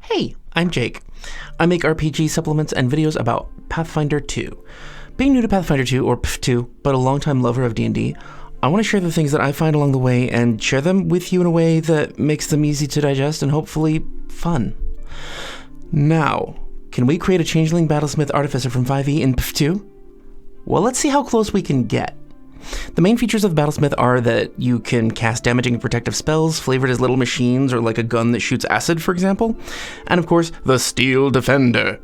Hey, I'm Jake. I make RPG supplements and videos about Pathfinder 2. Being new to Pathfinder 2, or PF2, but a longtime lover of D&D, I want to share the things that I find along the way and share them with you in a way that makes them easy to digest and hopefully fun. Now, can we create a changeling battlesmith artificer from 5e in PF2? Well, let's see how close we can get. The main features of Battlesmith are that you can cast damaging and protective spells flavored as little machines or like a gun that shoots acid, for example. And of course, the Steel Defender,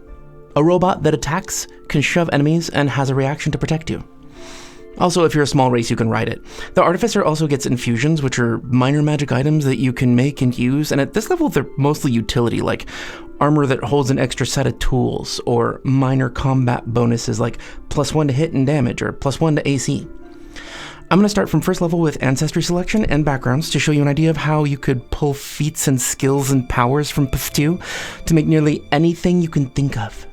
a robot that attacks, can shove enemies, and has a reaction to protect you. Also, if you're a small race, you can ride it. The Artificer also gets infusions, which are minor magic items that you can make and use, and at this level, they're mostly utility, like armor that holds an extra set of tools, or minor combat bonuses like +1 to hit and damage, or +1 to AC. I'm going to start from first level with ancestry selection and backgrounds to show you an idea of how you could pull feats and skills and powers from PF2 to make nearly anything you can think of.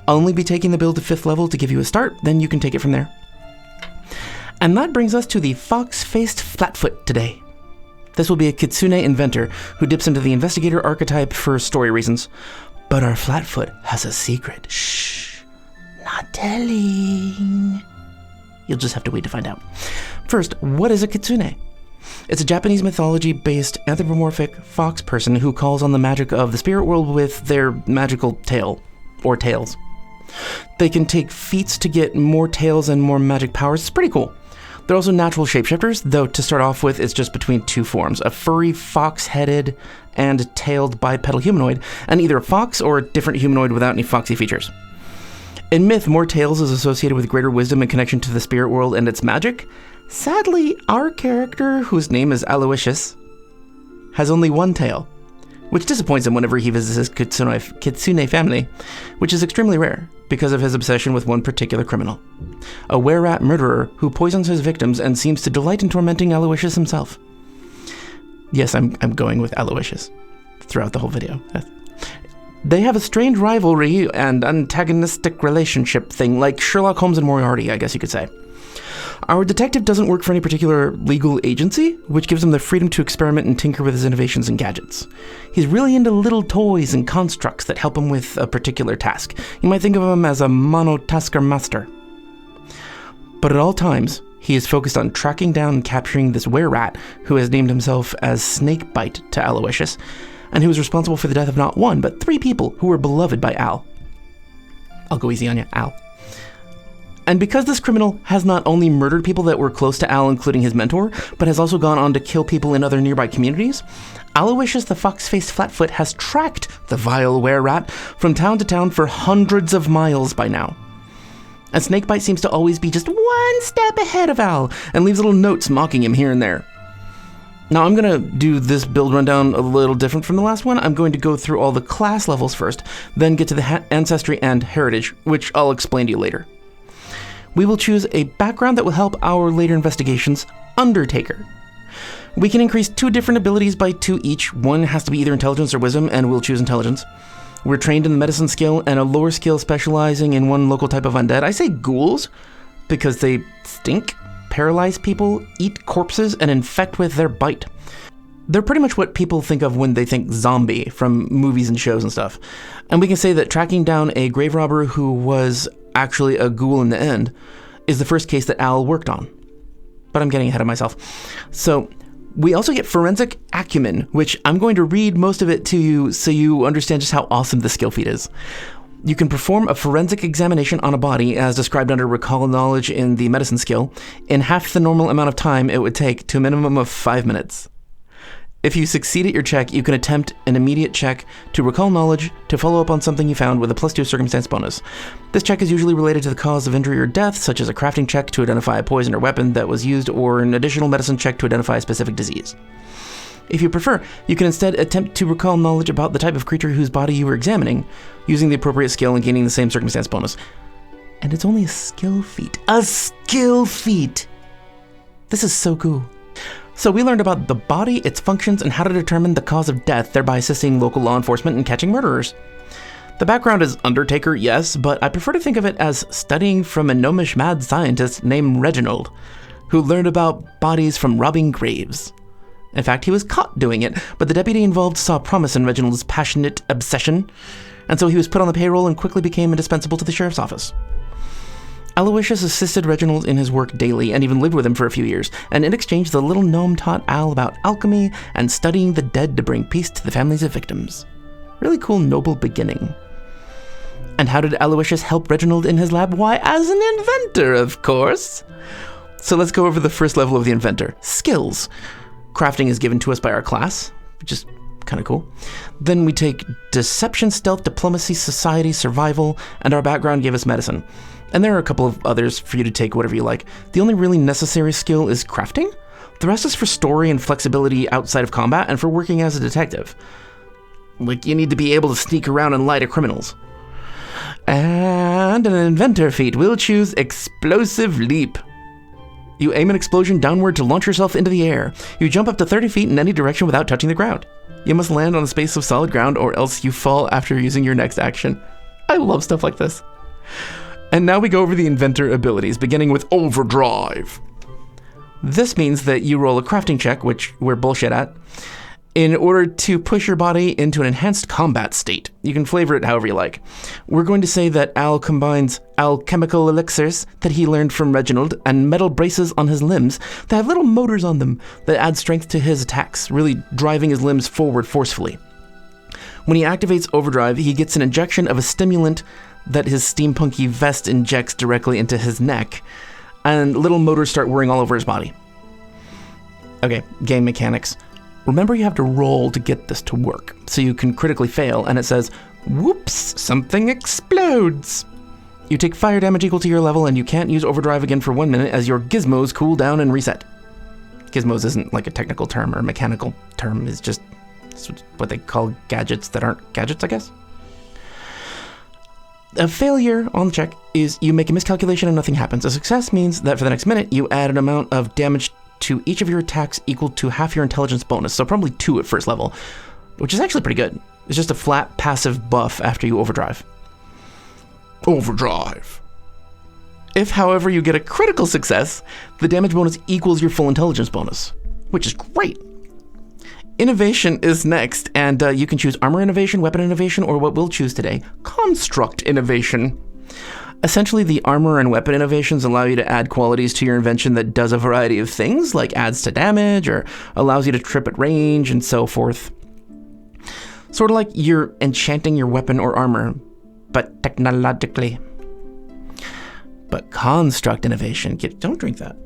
I'll only be taking the build to 5th level to give you a start, then you can take it from there. And that brings us to the fox-faced flatfoot today. This will be a Kitsune Inventor who dips into the Investigator archetype for story reasons. But our flatfoot has a secret. Shh, not telling. You'll just have to wait to find out. First, what is a kitsune? It's a Japanese mythology-based anthropomorphic fox person who calls on the magic of the spirit world with their magical tail, or tails. They can take feats to get more tails and more magic powers. It's pretty cool. They're also natural shapeshifters, though to start off with, it's just between two forms, a furry fox-headed and tailed bipedal humanoid, and either a fox or a different humanoid without any foxy features. In myth, more tails is associated with greater wisdom and connection to the spirit world and its magic. Sadly, our character, whose name is Aloysius, has only one tail, which disappoints him whenever he visits his kitsune family, which is extremely rare because of his obsession with one particular criminal, a were-rat murderer who poisons his victims and seems to delight in tormenting Aloysius himself. Yes, I'm going with Aloysius throughout the whole video. They have a strange rivalry and antagonistic relationship thing, like Sherlock Holmes and Moriarty, I guess you could say. Our detective doesn't work for any particular legal agency, which gives him the freedom to experiment and tinker with his innovations and gadgets. He's really into little toys and constructs that help him with a particular task. You might think of him as a monotasker master. But at all times, he is focused on tracking down and capturing this were-rat who has named himself as Snakebite to Aloysius, and who was responsible for the death of not one, but 3 people who were beloved by Al. I'll go easy on you, Al. And because this criminal has not only murdered people that were close to Al, including his mentor, but has also gone on to kill people in other nearby communities, Aloysius the fox-faced flatfoot has tracked the vile were-rat from town to town for hundreds of miles by now. And Snakebite seems to always be just one step ahead of Al, and leaves little notes mocking him here and there. Now, I'm going to do this build rundown a little different from the last one. I'm going to go through all the class levels first, then get to the Ancestry and Heritage, which I'll explain to you later. We will choose a background that will help our later investigations, Undertaker. We can increase 2 different abilities by 2 each. One has to be either Intelligence or Wisdom, and we'll choose Intelligence. We're trained in the Medicine skill and a lower skill specializing in one local type of undead. I say ghouls because they stink, paralyze people, eat corpses, and infect with their bite. They're pretty much what people think of when they think zombie from movies and shows and stuff. And we can say that tracking down a grave robber who was actually a ghoul in the end is the first case that Al worked on. But I'm getting ahead of myself. So we also get forensic acumen, which I'm going to read most of it to you so you understand just how awesome the skill feat is. You can perform a forensic examination on a body, as described under Recall Knowledge in the Medicine skill, in half the normal amount of time it would take to a minimum of 5 minutes. If you succeed at your check, you can attempt an immediate check to recall knowledge to follow up on something you found with a +2 circumstance bonus. This check is usually related to the cause of injury or death, such as a crafting check to identify a poison or weapon that was used, or an additional medicine check to identify a specific disease. If you prefer, you can instead attempt to recall knowledge about the type of creature whose body you were examining, using the appropriate skill and gaining the same circumstance bonus. And it's only a skill feat. A skill feat! This is so cool. So we learned about the body, its functions, and how to determine the cause of death, thereby assisting local law enforcement in catching murderers. The background is Undertaker, yes, but I prefer to think of it as studying from a gnomish mad scientist named Reginald, who learned about bodies from robbing graves. In fact, he was caught doing it, but the deputy involved saw promise in Reginald's passionate obsession, and so he was put on the payroll and quickly became indispensable to the sheriff's office. Aloysius assisted Reginald in his work daily and even lived with him for a few years, and in exchange the little gnome taught Al about alchemy and studying the dead to bring peace to the families of victims. Really cool, noble beginning. And how did Aloysius help Reginald in his lab? Why, as an inventor, of course. So let's go over the first level of the inventor. Skills. Crafting is given to us by our class, which is kind of cool. Then we take deception, stealth, diplomacy, society, survival, and our background gave us medicine. And there are a couple of others for you to take whatever you like. The only really necessary skill is crafting. The rest is for story and flexibility outside of combat and for working as a detective. Like, you need to be able to sneak around and lie to criminals. And an inventor feat. We'll choose Explosive Leap. You aim an explosion downward to launch yourself into the air. You jump up to 30 feet in any direction without touching the ground. You must land on a space of solid ground or else you fall after using your next action. I love stuff like this. And now we go over the inventor abilities, beginning with Overdrive. This means that you roll a crafting check, which we're bullshit at, in order to push your body into an enhanced combat state. You can flavor it however you like. We're going to say that Al combines alchemical elixirs that he learned from Reginald and metal braces on his limbs that have little motors on them that add strength to his attacks, really driving his limbs forward forcefully. When he activates Overdrive, he gets an injection of a stimulant that his steampunky vest injects directly into his neck, and little motors start whirring all over his body. Okay, game mechanics. Remember, you have to roll to get this to work, so you can critically fail, and it says, whoops, something explodes. You take fire damage equal to your level, and you can't use Overdrive again for 1 minute as your gizmos cool down and reset. Gizmos isn't like a technical term or a mechanical term, it's just what they call gadgets that aren't gadgets, I guess. A failure on the check is you make a miscalculation and nothing happens. A success means that for the next minute, you add an amount of damage to each of your attacks equal to half your intelligence bonus, so probably 2 at first level, which is actually pretty good. It's just a flat passive buff after you overdrive. Overdrive. If, however, you get a critical success, the damage bonus equals your full intelligence bonus, which is great. Innovation is next, and you can choose Armor Innovation, Weapon Innovation, or what we'll choose today, Construct Innovation. Essentially, the armor and weapon innovations allow you to add qualities to your invention that does a variety of things, like adds to damage, or allows you to trip at range, and so forth. Sort of like you're enchanting your weapon or armor, but technologically. But Construct Innovation, don't drink that.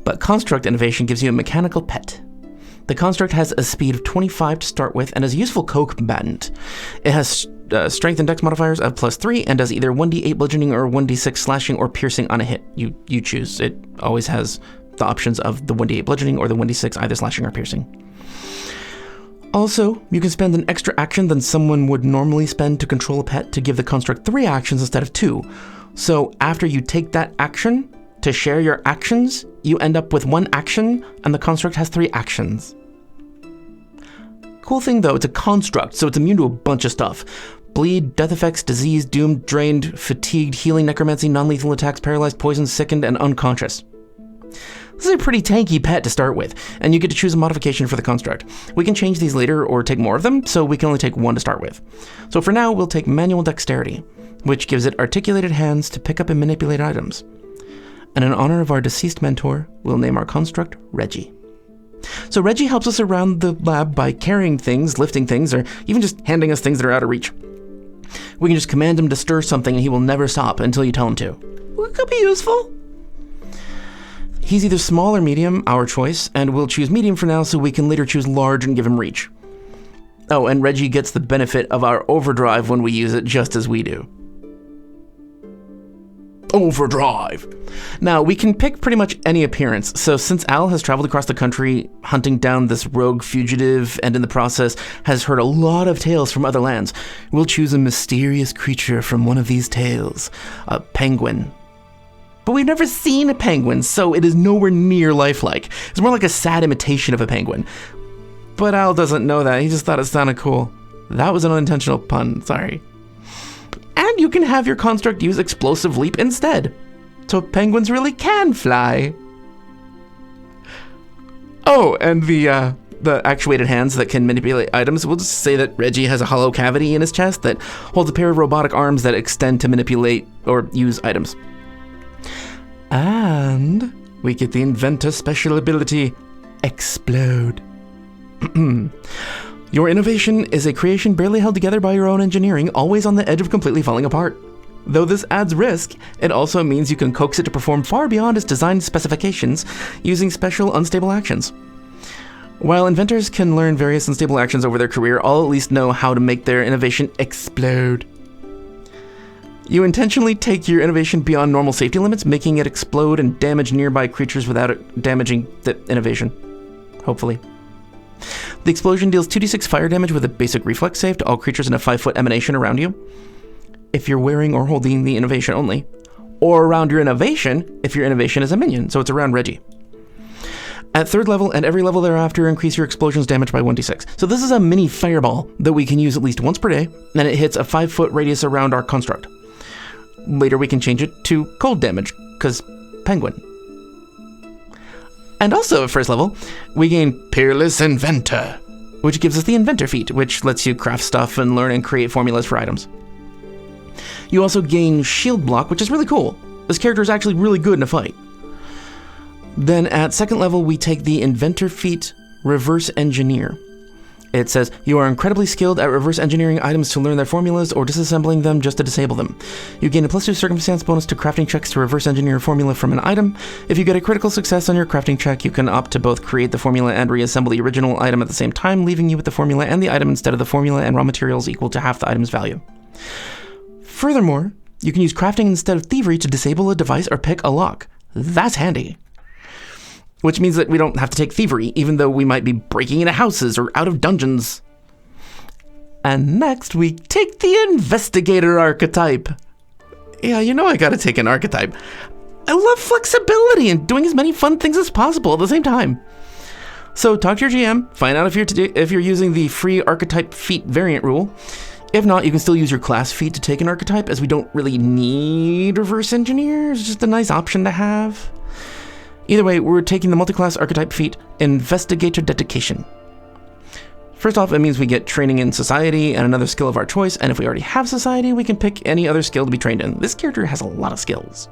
But Construct Innovation gives you a mechanical pet. The construct has a speed of 25 to start with and is a useful co-combatant. It has strength and dex modifiers of +3 and does either 1d8 bludgeoning or 1d6 slashing or piercing on a hit. You choose. It always has the options of the 1d8 bludgeoning or the 1d6 either slashing or piercing. Also, you can spend an extra action than someone would normally spend to control a pet to give the construct 3 actions instead of 2. So after you take that action to share your actions, you end up with 1 action, and the construct has 3 actions. Cool thing though, it's a construct, so it's immune to a bunch of stuff. Bleed, death effects, disease, doomed, drained, fatigued, healing, necromancy, non-lethal attacks, paralyzed, poisoned, sickened, and unconscious. This is a pretty tanky pet to start with, and you get to choose a modification for the construct. We can change these later or take more of them, so we can only take 1 to start with. So for now, we'll take manual dexterity, which gives it articulated hands to pick up and manipulate items. And in honor of our deceased mentor, we'll name our construct Reggie. So Reggie helps us around the lab by carrying things, lifting things, or even just handing us things that are out of reach. We can just command him to stir something and he will never stop until you tell him to. It could be useful. He's either small or medium, our choice, and we'll choose medium for now so we can later choose large and give him reach. Oh, and Reggie gets the benefit of our overdrive when we use it just as we do. Overdrive. Now, we can pick pretty much any appearance, so since Al has traveled across the country hunting down this rogue fugitive and in the process has heard a lot of tales from other lands, we'll choose a mysterious creature from one of these tales, a penguin. But we've never seen a penguin, so it is nowhere near lifelike. It's more like a sad imitation of a penguin. But Al doesn't know that, he just thought it sounded cool. That was an unintentional pun, sorry. And you can have your construct use Explosive Leap instead. So penguins really can fly. Oh, and the actuated hands that can manipulate items. We'll just say that Reggie has a hollow cavity in his chest that holds a pair of robotic arms that extend to manipulate or use items. And we get the Inventor special ability, Explode. Your innovation is a creation barely held together by your own engineering, always on the edge of completely falling apart. Though this adds risk, it also means you can coax it to perform far beyond its design specifications using special unstable actions. While inventors can learn various unstable actions over their career, all at least know how to make their innovation explode. You intentionally take your innovation beyond normal safety limits, making it explode and damage nearby creatures without it damaging the innovation. Hopefully. The explosion deals 2d6 fire damage with a basic reflex save to all creatures in a 5-foot emanation around you, if you're wearing or holding the innovation only, or around your innovation if your innovation is a minion, so it's around Reggie. At 3rd level and every level thereafter, increase your explosion's damage by 1d6. So this is a mini fireball that we can use at least once per day, and it hits a 5-foot radius around our construct. Later we can change it to cold damage, because penguin. And also at 1st level, we gain Peerless Inventor, which gives us the Inventor feat, which lets you craft stuff and learn and create formulas for items. You also gain Shield Block, which is really cool. This character is actually really good in a fight. Then at 2nd level, we take the Inventor feat, Reverse Engineer. It says, you are incredibly skilled at reverse engineering items to learn their formulas or disassembling them just to disable them. You gain a +2 circumstance bonus to crafting checks to reverse engineer a formula from an item. If you get a critical success on your crafting check, you can opt to both create the formula and reassemble the original item at the same time, leaving you with the formula and the item instead of the formula and raw materials equal to half the item's value. Furthermore, you can use crafting instead of thievery to disable a device or pick a lock. That's handy. Which means that we don't have to take thievery, even though we might be breaking into houses or out of dungeons. And next, we take the Investigator archetype. Yeah, you know I gotta take an archetype. I love flexibility and doing as many fun things as possible at the same time. So talk to your GM, find out if you're using the free archetype feat variant rule. If not, you can still use your class feat to take an archetype, as we don't really need reverse engineer. It's just a nice option to have. Either way, we're taking the multi-class archetype feat, Investigator Dedication. First off, it means we get training in Society and another skill of our choice, and if we already have Society, we can pick any other skill to be trained in. This character has a lot of skills.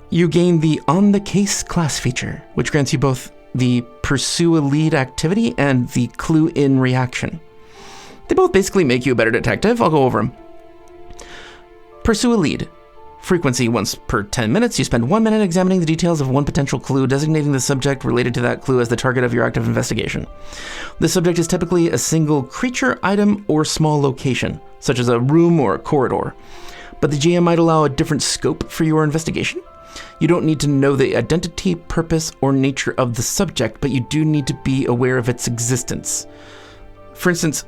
You gain the On the Case class feature, which grants you both the Pursue a Lead activity and the Clue in reaction. They both basically make you a better detective. I'll go over them. Pursue a Lead. Frequency once per 10 minutes. You spend 1 minute examining the details of one potential clue, designating the subject related to that clue as the target of your active investigation. The subject is typically a single creature, item, or small location, such as a room or a corridor. But the GM might allow a different scope for your investigation. You don't need to know the identity, purpose, or nature of the subject, but you do need to be aware of its existence. For instance,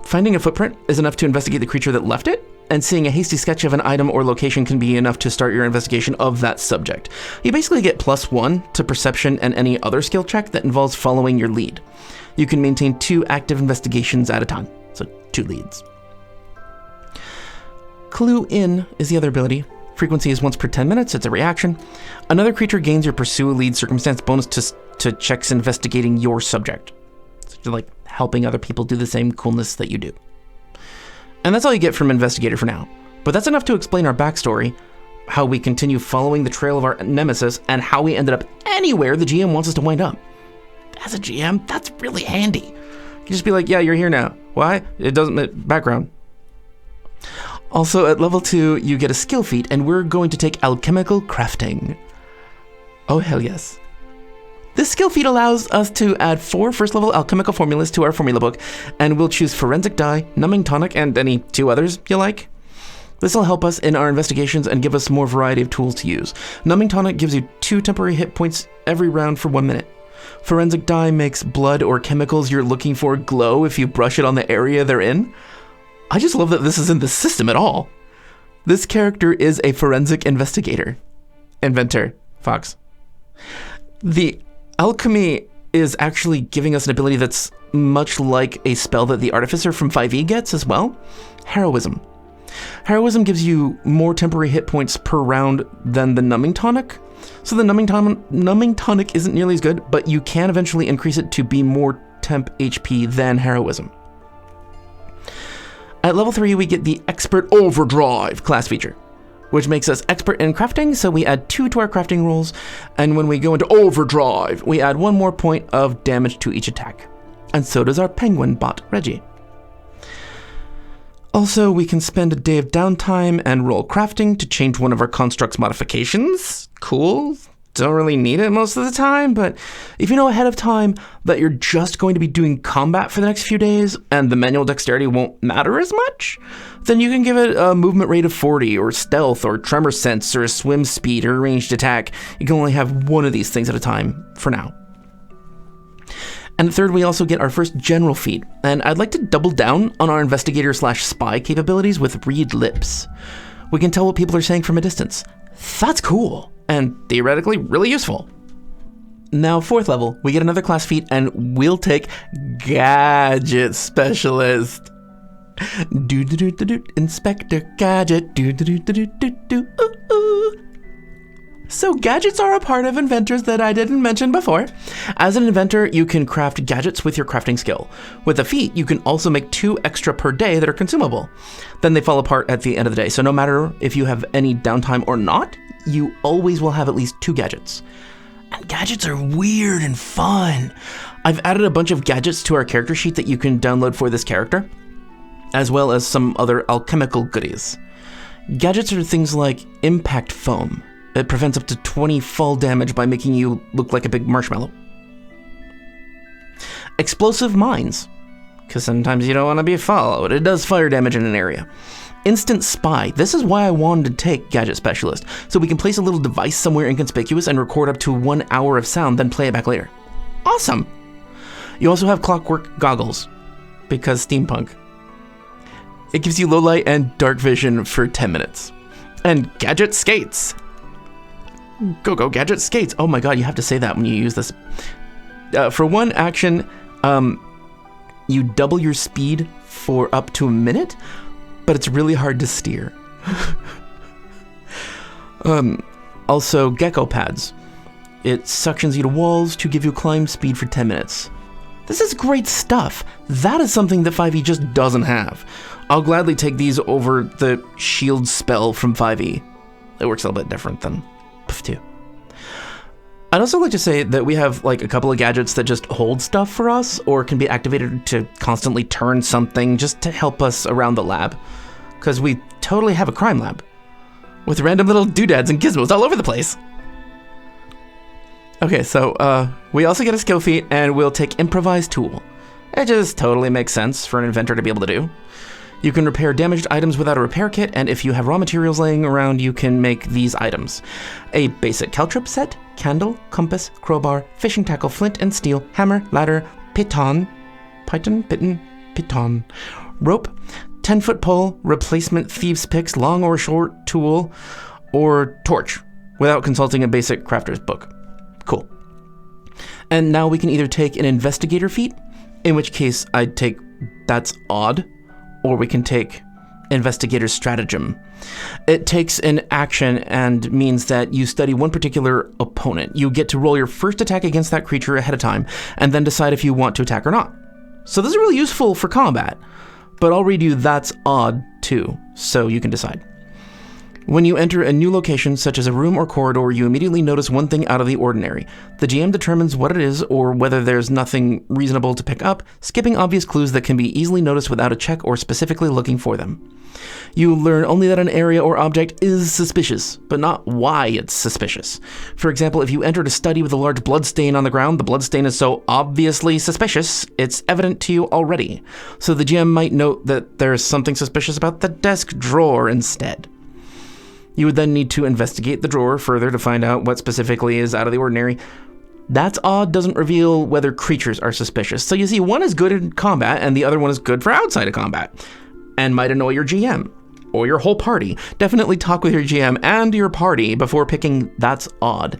finding a footprint is enough to investigate the creature that left it, and seeing a hasty sketch of an item or location can be enough to start your investigation of that subject. You basically get +1 to perception and any other skill check that involves following your lead. You can maintain 2 active investigations at a time, so 2 leads. Clue In is the other ability. Frequency is once per 10 minutes, it's a reaction. Another creature gains your Pursue a Lead circumstance bonus to checks investigating your subject. So you're like helping other people do the same coolness that you do. And that's all you get from Investigator for now. But that's enough to explain our backstory, how we continue following the trail of our nemesis, and how we ended up anywhere the GM wants us to wind up. As a GM, that's really handy. You can just be like, yeah, you're here now. Why? It doesn't, background. Also, at level 2, you get a skill feat, and we're going to take Alchemical Crafting. Oh, hell yes. This skill feat allows us to add 4 first-level alchemical formulas to our formula book, and we'll choose Forensic Dye, Numbing Tonic, and any 2 others you like. This will help us in our investigations and give us more variety of tools to use. Numbing Tonic gives you 2 temporary hit points every round for 1 minute. Forensic Dye makes blood or chemicals you're looking for glow if you brush it on the area they're in. I just love that this is in the system at all. This character is a forensic investigator. Inventor, Fox. The alchemy is actually giving us an ability that's much like a spell that the Artificer from 5e gets as well. Heroism. Heroism gives you more temporary hit points per round than the Numbing Tonic, So the numbing tonic isn't nearly as good, but you can eventually increase it to be more temp HP than heroism. At level 3, we get the Expert Overdrive class feature, which makes us expert in crafting, so we add 2 to our crafting rolls, and when we go into Overdrive, we add 1 more point of damage to each attack. And so does our penguin bot, Reggie. Also, we can spend a day of downtime and roll crafting to change one of our construct's modifications. Cool. Don't really need it most of the time, but if you know ahead of time that you're just going to be doing combat for the next few days and the manual dexterity won't matter as much, then you can give it a movement rate of 40 or stealth or tremor sense or a swim speed or ranged attack. You can only have one of these things at a time for now. And third, we also get our first general feat, and I'd like to double down on our investigator/spy capabilities with read lips. We can tell what people are saying from a distance. That's cool, and theoretically really useful. Now, 4th level, we get another class feat, and we'll take Gadget Specialist. Inspector Gadget. So gadgets are a part of inventors that I didn't mention before. As an inventor, you can craft gadgets with your crafting skill. With a feat, you can also make 2 extra per day that are consumable. Then they fall apart at the end of the day, so no matter if you have any downtime or not, you always will have at least 2 gadgets. And gadgets are weird and fun. I've added a bunch of gadgets to our character sheet that you can download for this character, as well as some other alchemical goodies. Gadgets are things like impact foam. It prevents up to 20 fall damage by making you look like a big marshmallow. Explosive mines, because sometimes you don't want to be followed. It does fire damage in an area. Instant spy. This is why I wanted to take Gadget Specialist, so we can place a little device somewhere inconspicuous and record up to 1 hour of sound, then play it back later. Awesome! You also have clockwork goggles, because steampunk. It gives you low light and dark vision for 10 minutes. And Gadget Skates. Go Gadget Skates. Oh my god, you have to say that when you use this. For 1 action, you double your speed for up to a minute, but it's really hard to steer. Also, Gecko Pads. It suctions you to walls to give you climb speed for 10 minutes. This is great stuff. That is something that 5e just doesn't have. I'll gladly take these over the shield spell from 5e. It works a little bit different than P2. I'd also like to say that we have like a couple of gadgets that just hold stuff for us or can be activated to constantly turn something just to help us around the lab. Because we totally have a crime lab with random little doodads and gizmos all over the place. Okay, so we also get a skill feat and we'll take Improvised Tool. It just totally makes sense for an inventor to be able to do. You can repair damaged items without a repair kit, and if you have raw materials laying around, you can make these items. A basic caltrip set, candle, compass, crowbar, fishing tackle, flint and steel, hammer, ladder, piton, rope, 10-foot pole, replacement thieves' picks, long or short tool, or torch, without consulting a basic crafter's book. Cool. And now we can either take an investigator feat, in which case I'd take That's Odd, or we can take Investigator's Stratagem. It takes an action and means that you study one particular opponent. You get to roll your first attack against that creature ahead of time, and then decide if you want to attack or not. So this is really useful for combat, but I'll read you That's Odd too, so you can decide. When you enter a new location, such as a room or corridor, you immediately notice one thing out of the ordinary. The GM determines what it is or whether there's nothing reasonable to pick up, skipping obvious clues that can be easily noticed without a check or specifically looking for them. You learn only that an area or object is suspicious, but not why it's suspicious. For example, if you entered a study with a large blood stain on the ground, the blood stain is so obviously suspicious, it's evident to you already. So the GM might note that there's something suspicious about the desk drawer instead. You would then need to investigate the drawer further to find out what specifically is out of the ordinary. That's Odd doesn't reveal whether creatures are suspicious. So you see, one is good in combat and the other one is good for outside of combat, and might annoy your GM or your whole party. Definitely talk with your GM and your party before picking That's Odd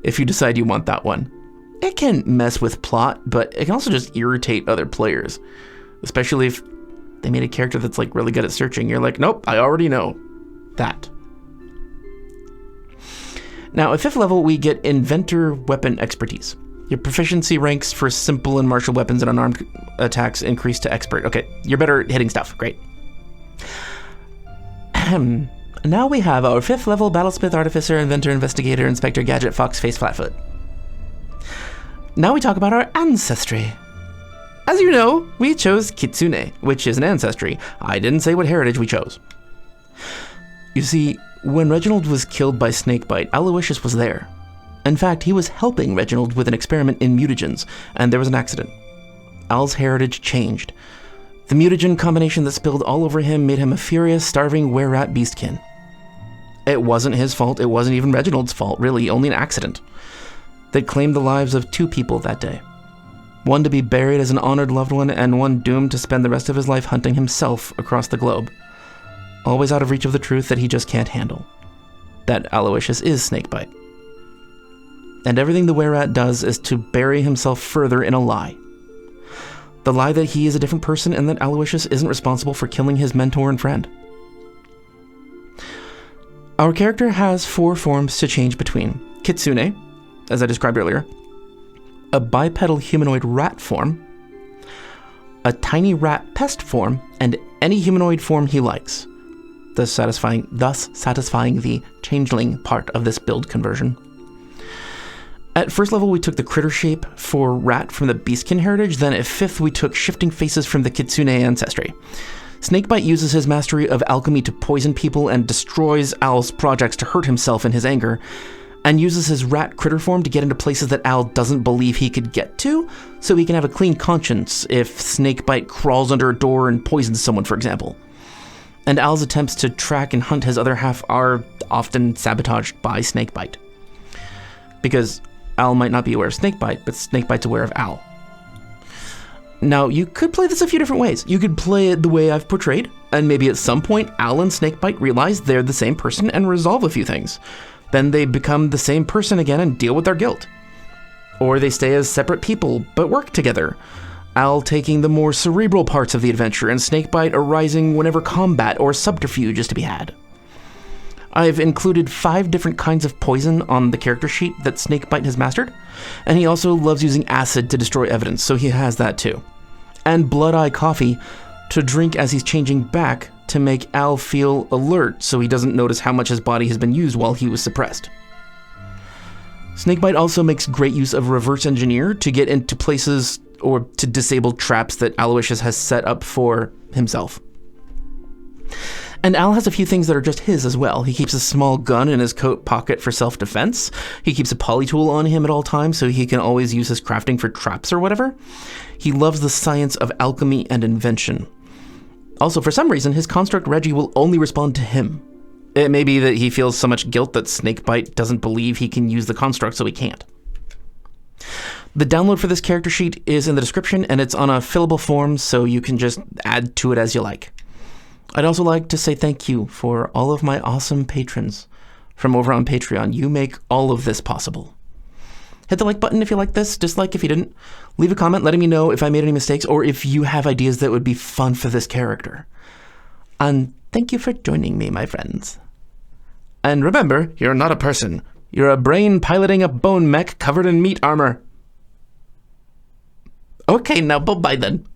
if you decide you want that one. It can mess with plot, but it can also just irritate other players, especially if they made a character that's like really good at searching. You're like, nope, I already know that. Now, at 5th level, we get Inventor Weapon Expertise. Your proficiency ranks for simple and martial weapons and unarmed attacks increase to Expert. Okay, you're better at hitting stuff. Great. Now we have our 5th level Battlesmith, Artificer, Inventor, Investigator, Inspector, Gadget, Fox, Face, Flatfoot. Now we talk about our ancestry. As you know, we chose Kitsune, which is an ancestry. I didn't say what heritage we chose. You see, when Reginald was killed by snakebite, Aloysius was there. In fact, he was helping Reginald with an experiment in mutagens, and there was an accident. Al's heritage changed. The mutagen combination that spilled all over him made him a furious, starving were-rat beastkin. It wasn't his fault, it wasn't even Reginald's fault, really, only an accident that claimed the lives of 2 people that day. One to be buried as an honored loved one, and one doomed to spend the rest of his life hunting himself across the globe. Always out of reach of the truth that he just can't handle. That Aloysius is snakebite. And everything the were-rat does is to bury himself further in a lie. The lie that he is a different person and that Aloysius isn't responsible for killing his mentor and friend. Our character has 4 forms to change between. Kitsune, as I described earlier, a bipedal humanoid rat form, a tiny rat pest form, and any humanoid form he likes, thus satisfying the changeling part of this build conversion. At 1st level, we took the critter shape for rat from the beastkin heritage, then at 5th, we took shifting faces from the Kitsune ancestry. Snakebite uses his mastery of alchemy to poison people and destroys Al's projects to hurt himself in his anger, and uses his rat critter form to get into places that Al doesn't believe he could get to, so he can have a clean conscience if Snakebite crawls under a door and poisons someone, for example. And Al's attempts to track and hunt his other half are often sabotaged by Snakebite. Because Al might not be aware of Snakebite, but Snakebite's aware of Al. Now, you could play this a few different ways. You could play it the way I've portrayed, and maybe at some point Al and Snakebite realize they're the same person and resolve a few things. Then they become the same person again and deal with their guilt. Or they stay as separate people, but work together. Al taking the more cerebral parts of the adventure, and Snakebite arising whenever combat or subterfuge is to be had. I've included 5 different kinds of poison on the character sheet that Snakebite has mastered, and he also loves using acid to destroy evidence, so he has that too. And Blood Eye Coffee to drink as he's changing back to make Al feel alert so he doesn't notice how much his body has been used while he was suppressed. Snakebite also makes great use of reverse engineer to get into places or to disable traps that Aloysius has set up for himself. And Al has a few things that are just his as well. He keeps a small gun in his coat pocket for self-defense. He keeps a polytool on him at all times so he can always use his crafting for traps or whatever. He loves the science of alchemy and invention. Also, for some reason, his construct Reggie will only respond to him. It may be that he feels so much guilt that Snakebite doesn't believe he can use the construct, so he can't. The download for this character sheet is in the description, and it's on a fillable form, so you can just add to it as you like. I'd also like to say thank you for all of my awesome patrons from over on Patreon. You make all of this possible. Hit the like button if you like this, dislike if you didn't. Leave a comment letting me know if I made any mistakes or if you have ideas that would be fun for this character. And thank you for joining me, my friends. And remember, you're not a person. You're a brain piloting a bone mech covered in meat armor. Okay, now bye-bye then.